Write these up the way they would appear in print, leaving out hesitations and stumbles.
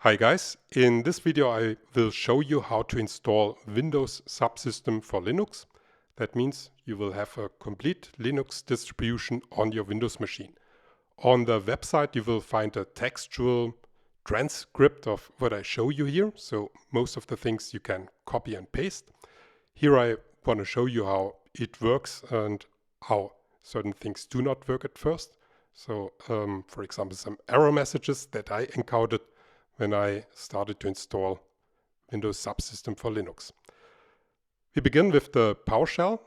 Hi guys, in this video I will show you how to install Windows subsystem for Linux. That means you will have a complete Linux distribution on your Windows machine. On the website you will find a textual transcript of what I show you here, so most of the things you can copy and paste. Here I want to show you how it works and how certain things do not work at first. So for example, some error messages that I encountered when I started to install Windows subsystem for Linux. We begin with the PowerShell,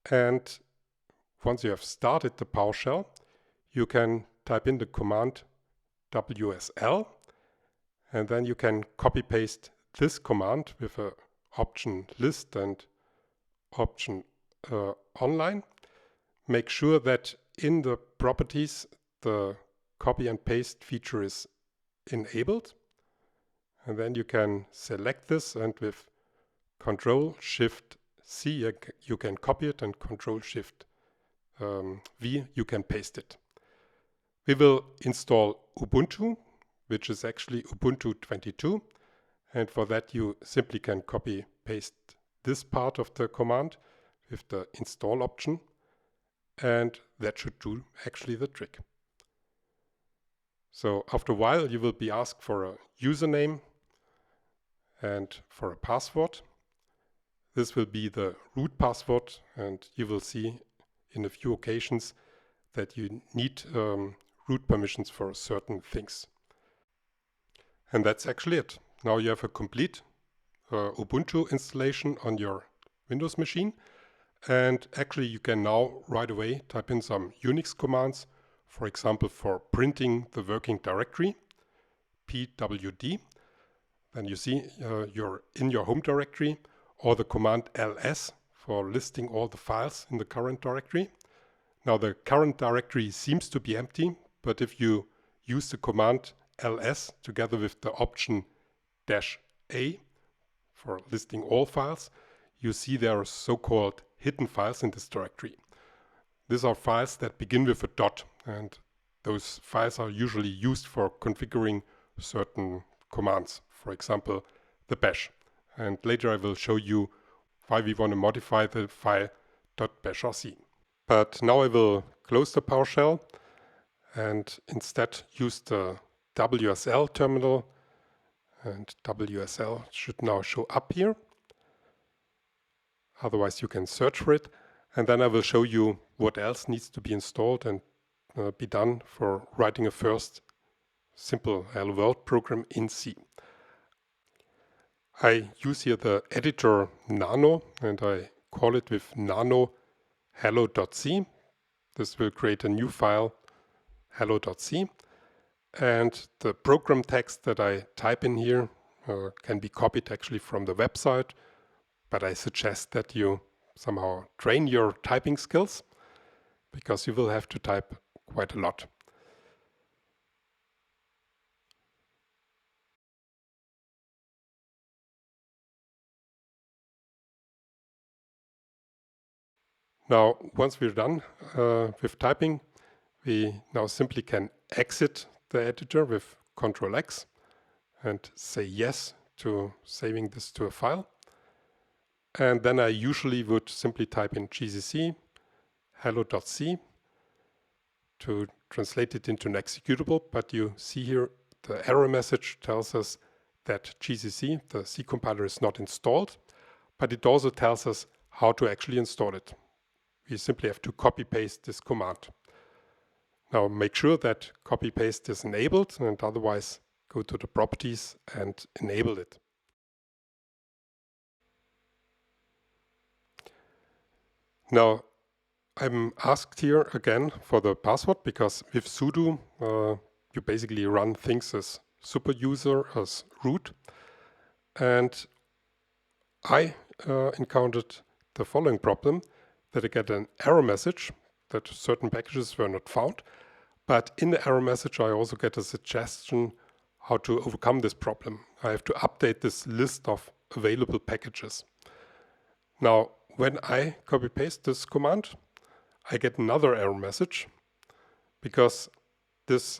and once you have started the PowerShell, you can type in the command WSL, and then you can copy paste this command with a option list and option online. Make sure that in the properties the copy and paste feature is enabled, and then you can select this, and with Ctrl-Shift-C you can copy it, and Ctrl-Shift-V you can paste it. We will install Ubuntu, which is actually Ubuntu 22, and for that you simply can copy paste this part of the command with the install option, and that should do actually the trick. So after a while you will be asked for a username and for a password. This will be the root password, and you will see in a few occasions that you need root permissions for certain things. And that's actually it. Now you have a complete Ubuntu installation on your Windows machine, and actually you can now right away type in some Unix commands. For example, for printing the working directory, pwd, then you see you're in your home directory, or the command ls for listing all the files in the current directory. Now the current directory seems to be empty, but if you use the command ls together with the option -a for listing all files, you see there are so-called hidden files in this directory. These are files that begin with a dot, and those files are usually used for configuring certain commands, for example the bash. And later I will show you why we want to modify the file .bashrc. But now I will close the PowerShell and instead use the WSL terminal, and WSL should now show up here. Otherwise you can search for it, and then I will show you what else needs to be installed and be done for writing a first simple Hello World program in C. I use here the editor nano, and I call it with nano hello.c. This will create a new file, hello.c, and the program text that I type in here can be copied actually from the website, but I suggest that you somehow train your typing skills, because you will have to type quite a lot. Now, once we're done with typing, we now simply can exit the editor with Ctrl-X and say yes to saving this to a file. And then I usually would simply type in gcc hello.c to translate it into an executable, but you see here the error message tells us that gcc, the C compiler, is not installed, but it also tells us how to actually install it. We simply have to copy paste this command. Now make sure that copy paste is enabled, and otherwise go to the properties and enable it. Now I'm asked here again for the password, because with sudo you basically run things as super user, as root, and I encountered the following problem, that I get an error message that certain packages were not found, but in the error message I also get a suggestion how to overcome this problem. I have to update this list of available packages. Now when I copy paste this command, I get another error message, because this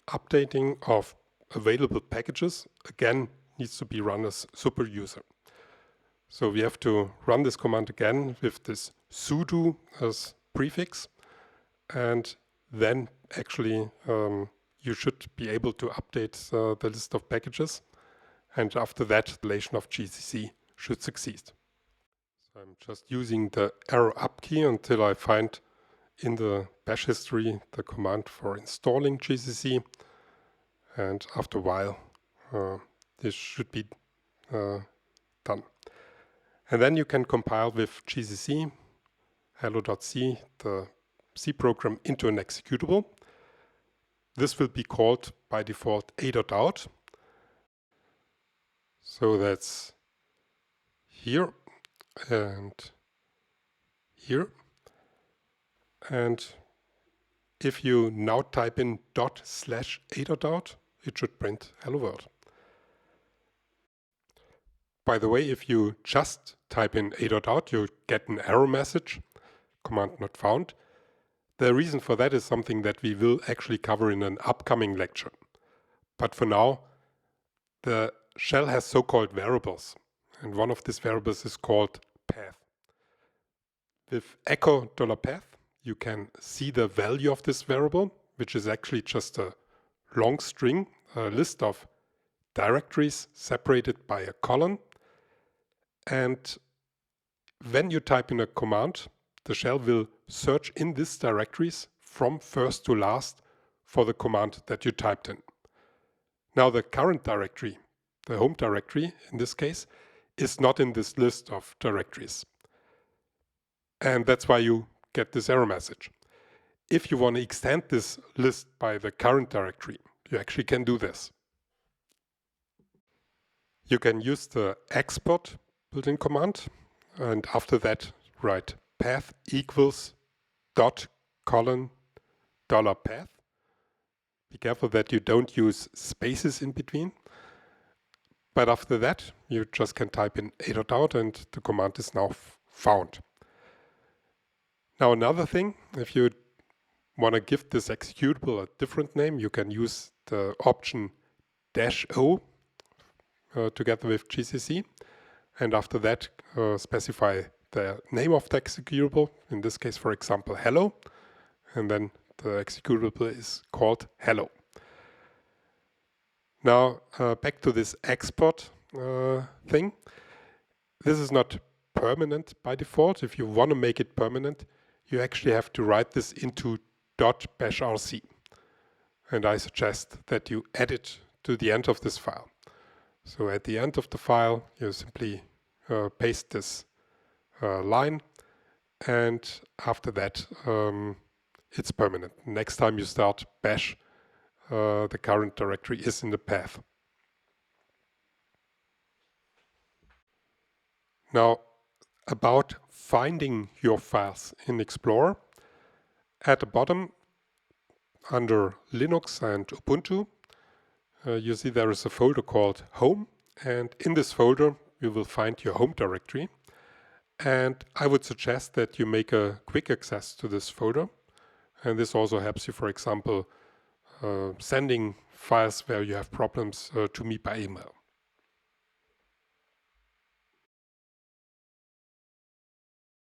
updating of available packages again needs to be run as super user. So we have to run this command again with this sudo as prefix, and then actually you should be able to update the list of packages, and after that the installation of GCC should succeed. So I'm just using the arrow up key until I find in the bash history the command for installing GCC, and after a while this should be done. And then you can compile with GCC hello.c the C program into an executable. This will be called by default a.out. So that's here and here. And if you now type in ./a.out, it should print hello world. By the way, if you just type in a.out, you get an error message, command not found. The reason for that is something that we will actually cover in an upcoming lecture. But for now, the shell has so-called variables, and one of these variables is called path. With echo $path, you can see the value of this variable, which is actually just a long string, a list of directories separated by a colon. And when you type in a command, the shell will search in these directories from first to last for the command that you typed in. Now the current directory, the home directory in this case, is not in this list of directories. And that's why you get this error message. If you want to extend this list by the current directory, you actually can do this. You can use the export built-in command, and after that write path equals $path. Be careful that you don't use spaces in between. But after that, you just can type in a.out and the command is now found. Now another thing, if you want to give this executable a different name, you can use the option -o together with GCC. And after that, specify the name of the executable, in this case, for example, hello. And then the executable is called hello. Now, back to this export thing. This is not permanent by default. If you want to make it permanent, you actually have to write this into .bashrc. And I suggest that you add it to the end of this file. So at the end of the file, you simply paste this line, and after that it's permanent. Next time you start bash, the current directory is in the path. Now, about finding your files in Explorer, at the bottom under Linux and Ubuntu, you see there is a folder called Home, and in this folder you will find your home directory. And I would suggest that you make a quick access to this folder, and this also helps you, for example, sending files where you have problems to me by email.